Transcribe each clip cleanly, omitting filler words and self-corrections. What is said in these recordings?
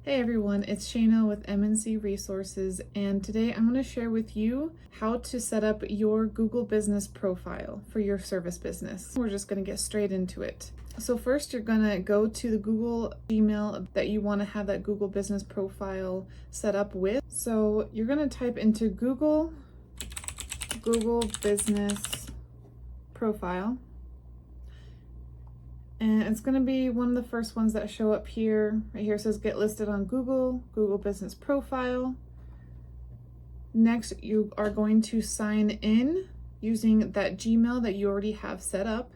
Hey everyone, it's Shayna with MNC Resources, and today I'm going to share with you how to set up your Google Business profile for your service business. We're just going to get straight into it. So first you're going to go to the Google email that you want to have that Google Business profile set up with. So you're going to type into Google Business Profile. And it's going to be one of the first ones that show up here. Right here it says get listed on Google Business Profile. Next, you are going to sign in using that Gmail that you already have set up.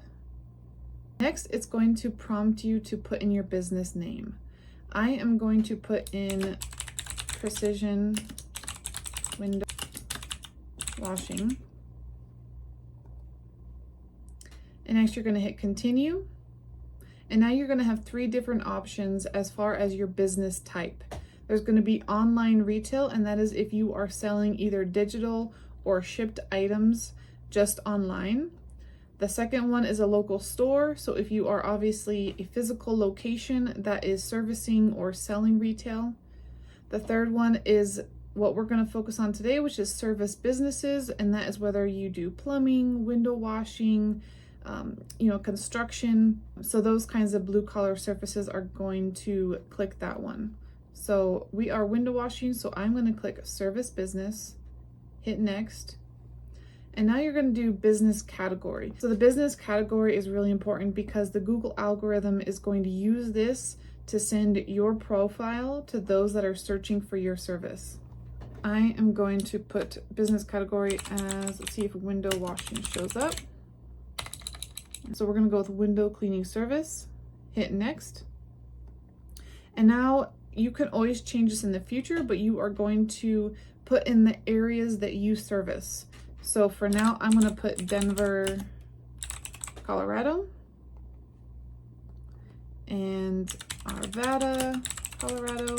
Next, it's going to prompt you to put in your business name. I am going to put in Precision Window Washing. And next, you're going to hit Continue. And now you're going to have three different options as far as your business type. There's going to be online retail, and that is if you are selling either digital or shipped items just online. The second one is a local store. So if you are obviously a physical location that is servicing or selling retail. The third one is what we're going to focus on today, which is service businesses. And that is whether you do plumbing, window washing, construction. So those kinds of blue collar surfaces are going to click that one. So we are window washing, so I'm going to click service business, hit next. And now you're going to do business category. So the business category is really important because the Google algorithm is going to use this to send your profile to those that are searching for your service. I am going to put business category as, let's see if window washing shows up. So we're going to go with window cleaning service, hit next. And now you can always change this in the future, but you are going to put in the areas that you service. So for now, I'm going to put Denver, Colorado, and Arvada, Colorado.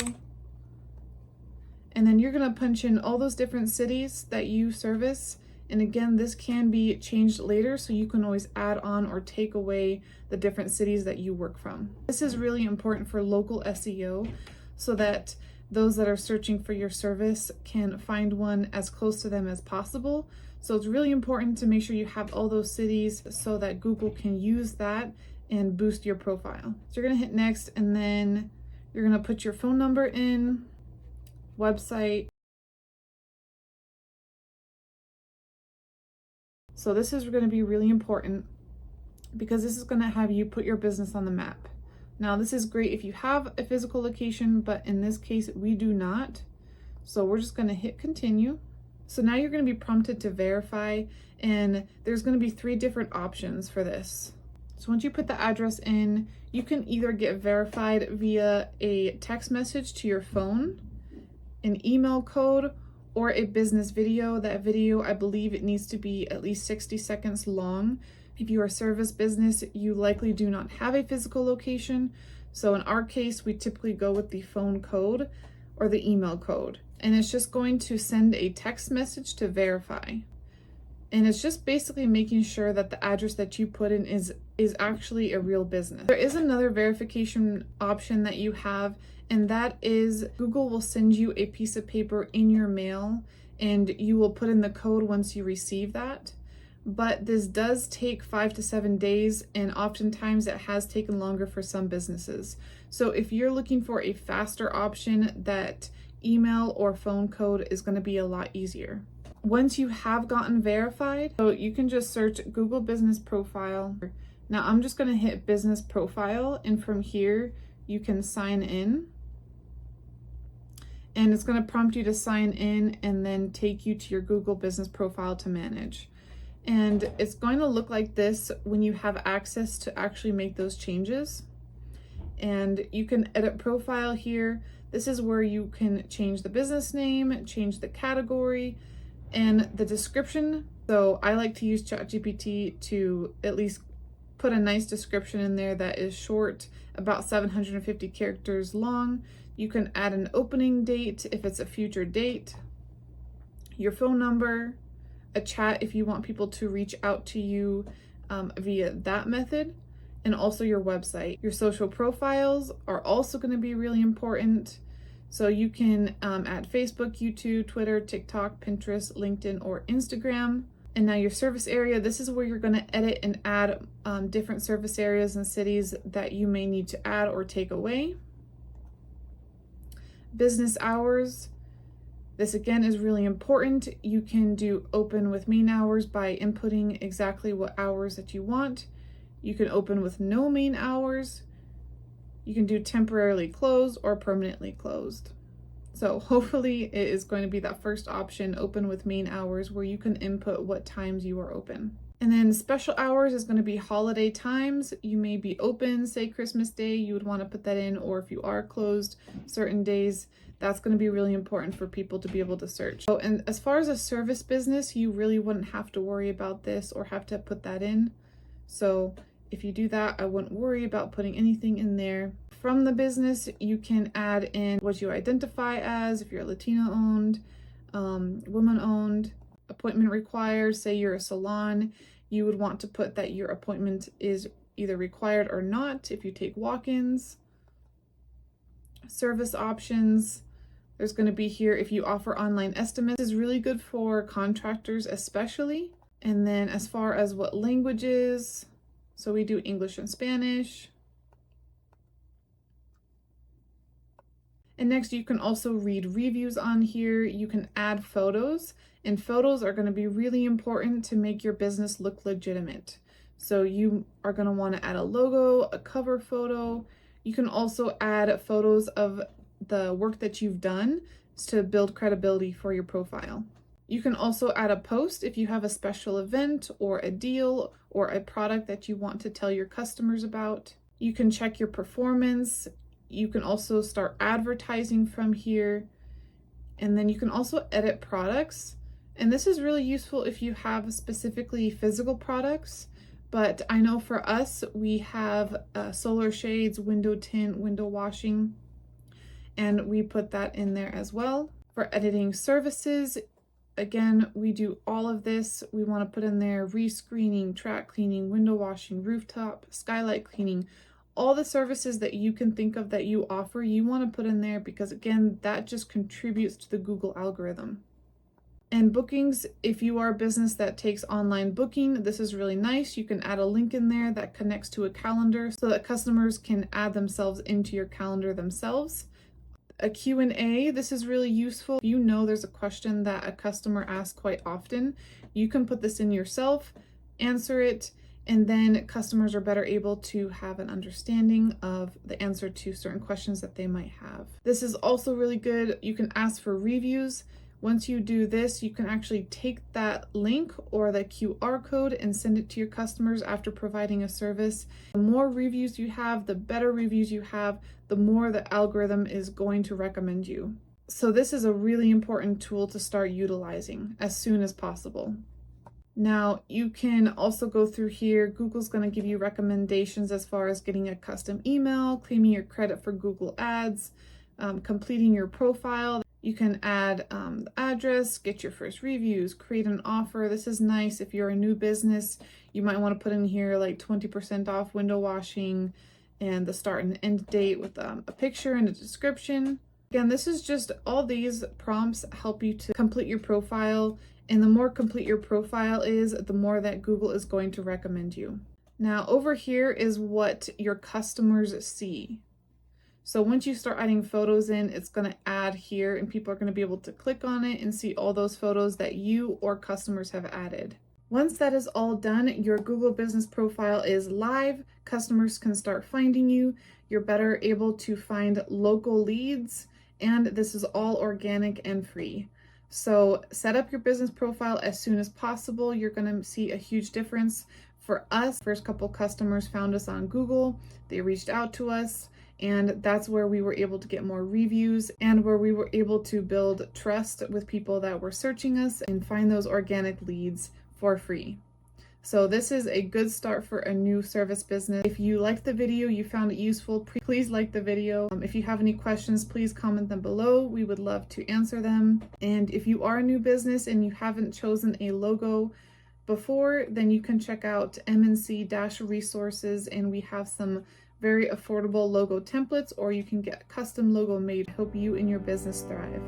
And then you're going to punch in all those different cities that you service. And again, this can be changed later, so you can always add on or take away the different cities that you work from. This is really important for local SEO so that those that are searching for your service can find one as close to them as possible. So it's really important to make sure you have all those cities so that Google can use that and boost your profile. So you're going to hit next, and then you're going to put your phone number in, website. So this is going to be really important because this is going to have you put your business on the map. Now this is great if you have a physical location, but in this case we do not. So we're just going to hit continue. So now you're going to be prompted to verify, and there's going to be three different options for this. So once you put the address in, you can either get verified via a text message to your phone, an email code, or a business video. That video, I believe it needs to be at least 60 seconds long. If you are a service business, you likely do not have a physical location. So in our case, we typically go with the phone code or the email code. And it's just going to send a text message to verify. And it's just basically making sure that the address that you put in is actually a real business. There is another verification option that you have, and that is Google will send you a piece of paper in your mail, and you will put in the code once you receive that. But this does take 5 to 7 days, and oftentimes it has taken longer for some businesses. So if you're looking for a faster option, that email or phone code is going to be a lot easier. Once you have gotten verified, so you can just search Google Business Profile. Now I'm just going to hit Business Profile, and from here you can sign in. And it's going to prompt you to sign in and then take you to your Google Business Profile to manage. And it's going to look like this when you have access to actually make those changes. And you can edit profile here. This is where you can change the business name, change the category, and the description. So I like to use ChatGPT to at least put a nice description in there that is short, about 750 characters long. You can add an opening date if it's a future date, your phone number, a chat if you want people to reach out to you via that method, and also your website. Your social profiles are also going to be really important. So you can add Facebook, YouTube, Twitter, TikTok, Pinterest, LinkedIn, or Instagram. And now your service area, this is where you're going to edit and add different service areas and cities that you may need to add or take away. Business hours. This again is really important. You can do open with main hours by inputting exactly what hours that you want. You can open with no main hours. You can do temporarily closed or permanently closed. So hopefully it is going to be that first option, open with main hours, where you can input what times you are open. And then special hours is going to be holiday times. You may be open, say Christmas Day, you would want to put that in, or if you are closed certain days, that's going to be really important for people to be able to search. Oh, and as far as a service business, you really wouldn't have to worry about this or have to put that in. So if you do that, I wouldn't worry about putting anything in there. From the business, you can add in what you identify as, if you're Latino owned, woman owned, appointment required, say you're a salon, you would want to put that your appointment is either required or not if you take walk-ins. Service options, there's going to be here if you offer online estimates. This is really good for contractors especially. And then as far as what languages, so we do English and Spanish. And next, you can also read reviews on here. You can add photos, and photos are going to be really important to make your business look legitimate. So you are going to want to add a logo, a cover photo. You can also add photos of the work that you've done to build credibility for your profile. You can also add a post if you have a special event or a deal or a product that you want to tell your customers about. You can check your performance. You can also start advertising from here. And then you can also edit products. And this is really useful if you have specifically physical products. But I know for us, we have solar shades, window tint, window washing, and we put that in there as well. For editing services, again, we do all of this. We want to put in there rescreening, track cleaning, window washing, rooftop, skylight cleaning, all the services that you can think of that you offer, you want to put in there because again, that just contributes to the Google algorithm. And bookings, if you are a business that takes online booking, this is really nice. You can add a link in there that connects to a calendar so that customers can add themselves into your calendar themselves. A Q&A, this is really useful. If you know there's a question that a customer asks quite often, you can put this in yourself, answer it, and then customers are better able to have an understanding of the answer to certain questions that they might have. This is also really good. You can ask for reviews. Once you do this, you can actually take that link or the QR code and send it to your customers after providing a service. The more reviews you have, the better reviews you have, the more the algorithm is going to recommend you. So this is a really important tool to start utilizing as soon as possible. Now you can also go through here. Google's going to give you recommendations as far as getting a custom email, claiming your credit for Google Ads, completing your profile. You can add the address, get your first reviews, create an offer. This is nice if you're a new business. You might want to put in here like 20% off window washing and the start and end date with a picture and a description. Again, this is just all these prompts help you to complete your profile. And the more complete your profile is, the more that Google is going to recommend you. Now over here is what your customers see. So once you start adding photos in, it's going to add here and people are going to be able to click on it and see all those photos that you or customers have added. Once that is all done, your Google business profile is live. Customers can start finding you. You're better able to find local leads, and this is all organic and free. So set up your business profile as soon as possible. You're going to see a huge difference. For us, first couple customers found us on Google. They reached out to us, and that's where we were able to get more reviews and where we were able to build trust with people that were searching us and find those organic leads for free. So this is a good start for a new service business. If you liked the video, you found it useful, please like the video. If you have any questions, please comment them below. We would love to answer them. And if you are a new business and you haven't chosen a logo before, then you can check out MNC-resources, and we have some very affordable logo templates, or you can get a custom logo made to help you and your business thrive.